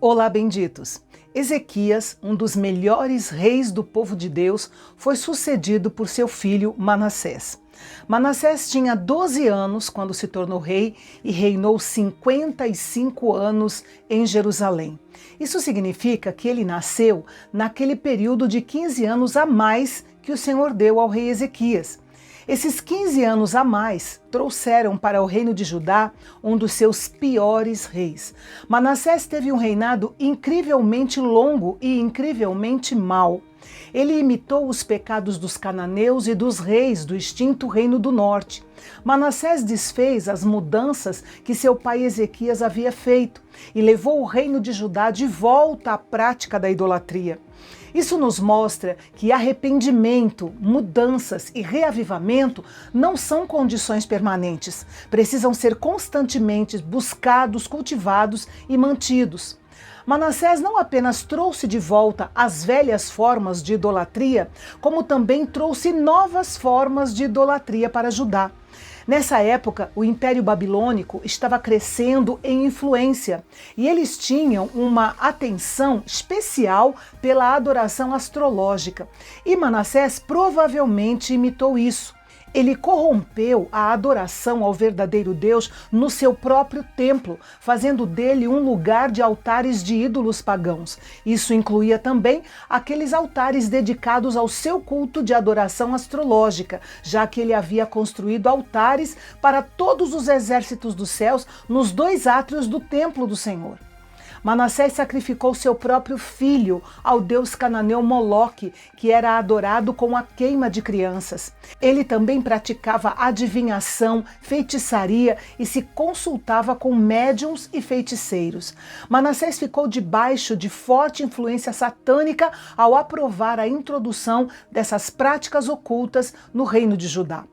Olá, benditos! Ezequias, um dos melhores reis do povo de Deus, foi sucedido por seu filho Manassés. Manassés tinha 12 anos quando se tornou rei e reinou 55 anos em Jerusalém. Isso significa que ele nasceu naquele período de 15 anos a mais que o Senhor deu ao rei Ezequias. Esses 15 anos a mais trouxeram para o reino de Judá um dos seus piores reis. Manassés teve um reinado incrivelmente longo e incrivelmente mau. Ele imitou os pecados dos cananeus e dos reis do extinto reino do norte. Manassés desfez as mudanças que seu pai Ezequias havia feito e levou o reino de Judá de volta à prática da idolatria. Isso nos mostra que arrependimento, mudanças e reavivamento não são condições permanentes. Precisam ser constantemente buscados, cultivados e mantidos. Manassés não apenas trouxe de volta as velhas formas de idolatria, como também trouxe novas formas de idolatria para Judá. Nessa época, o Império Babilônico estava crescendo em influência e eles tinham uma atenção especial pela adoração astrológica. E Manassés provavelmente imitou isso. Ele corrompeu a adoração ao verdadeiro Deus no seu próprio templo, fazendo dele um lugar de altares de ídolos pagãos. Isso incluía também aqueles altares dedicados ao seu culto de adoração astrológica, já que ele havia construído altares para todos os exércitos dos céus nos dois átrios do templo do Senhor. Manassés sacrificou seu próprio filho ao deus cananeu Moloque, que era adorado com a queima de crianças. Ele também praticava adivinhação, feitiçaria e se consultava com médiuns e feiticeiros. Manassés ficou debaixo de forte influência satânica ao aprovar a introdução dessas práticas ocultas no reino de Judá.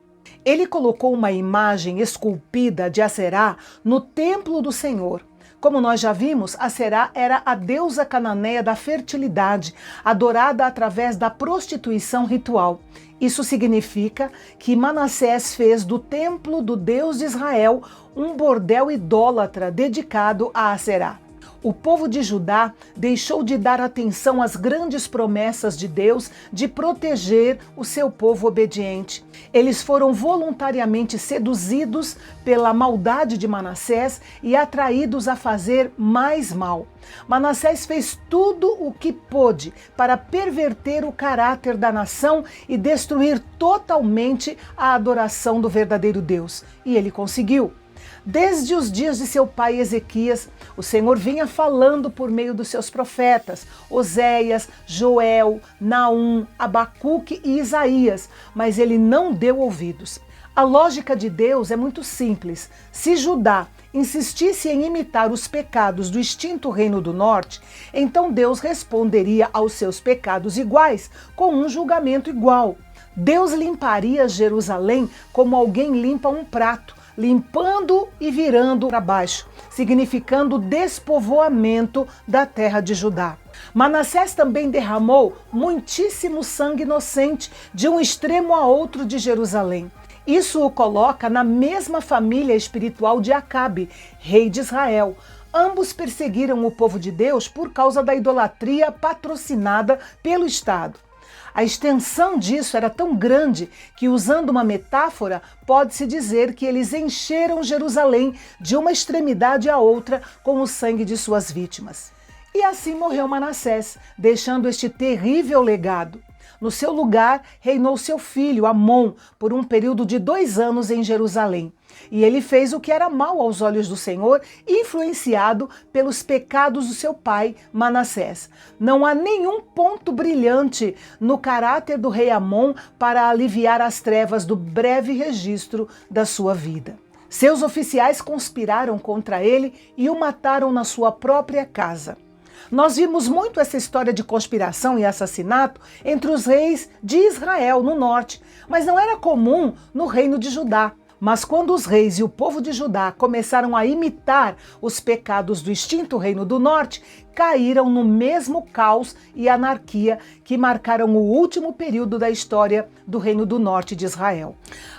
Ele colocou uma imagem esculpida de Aserá no templo do Senhor. Como nós já vimos, Aserá era a deusa cananeia da fertilidade, adorada através da prostituição ritual. Isso significa que Manassés fez do templo do Deus de Israel um bordel idólatra dedicado a Aserá. O povo de Judá deixou de dar atenção às grandes promessas de Deus de proteger o seu povo obediente. Eles foram voluntariamente seduzidos pela maldade de Manassés e atraídos a fazer mais mal. Manassés fez tudo o que pôde para perverter o caráter da nação e destruir totalmente a adoração do verdadeiro Deus. E ele conseguiu. Desde os dias de seu pai Ezequias, o Senhor vinha falando por meio dos seus profetas, Oséias, Joel, Naum, Abacuque e Isaías, mas ele não deu ouvidos. A lógica de Deus é muito simples. Se Judá insistisse em imitar os pecados do extinto reino do norte, então Deus responderia aos seus pecados iguais, com um julgamento igual. Deus limparia Jerusalém como alguém limpa um prato, limpando e virando para baixo, significando despovoamento da terra de Judá. Manassés também derramou muitíssimo sangue inocente de um extremo a outro de Jerusalém. Isso o coloca na mesma família espiritual de Acabe, rei de Israel. Ambos perseguiram o povo de Deus por causa da idolatria patrocinada pelo Estado. A extensão disso era tão grande que, usando uma metáfora, pode-se dizer que eles encheram Jerusalém de uma extremidade à outra com o sangue de suas vítimas. E assim morreu Manassés, deixando este terrível legado. No seu lugar, reinou seu filho, Amon, por um período de 2 anos em Jerusalém. E ele fez o que era mal aos olhos do Senhor, influenciado pelos pecados do seu pai, Manassés. Não há nenhum ponto brilhante no caráter do rei Amon para aliviar as trevas do breve registro da sua vida. Seus oficiais conspiraram contra ele e o mataram na sua própria casa. Nós vimos muito essa história de conspiração e assassinato entre os reis de Israel no norte, mas não era comum no reino de Judá. Mas quando os reis e o povo de Judá começaram a imitar os pecados do extinto Reino do Norte, caíram no mesmo caos e anarquia que marcaram o último período da história do Reino do Norte de Israel.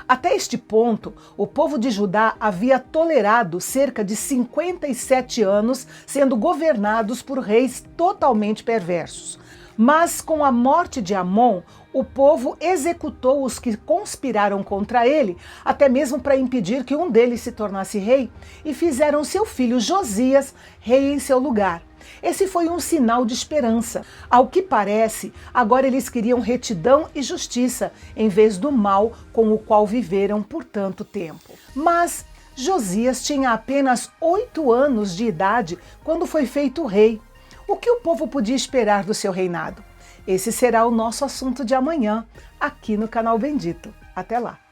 Até este ponto, o povo de Judá havia tolerado cerca de 57 anos sendo governados por reis totalmente perversos. Mas com a morte de Amon, o povo executou os que conspiraram contra ele, até mesmo para impedir que um deles se tornasse rei, e fizeram seu filho Josias rei em seu lugar. Esse foi um sinal de esperança. Ao que parece, agora eles queriam retidão e justiça, em vez do mal com o qual viveram por tanto tempo. Mas Josias tinha apenas 8 anos de idade quando foi feito rei. O que o povo podia esperar do seu reinado? Esse será o nosso assunto de amanhã, aqui no canal Bendito. Até lá!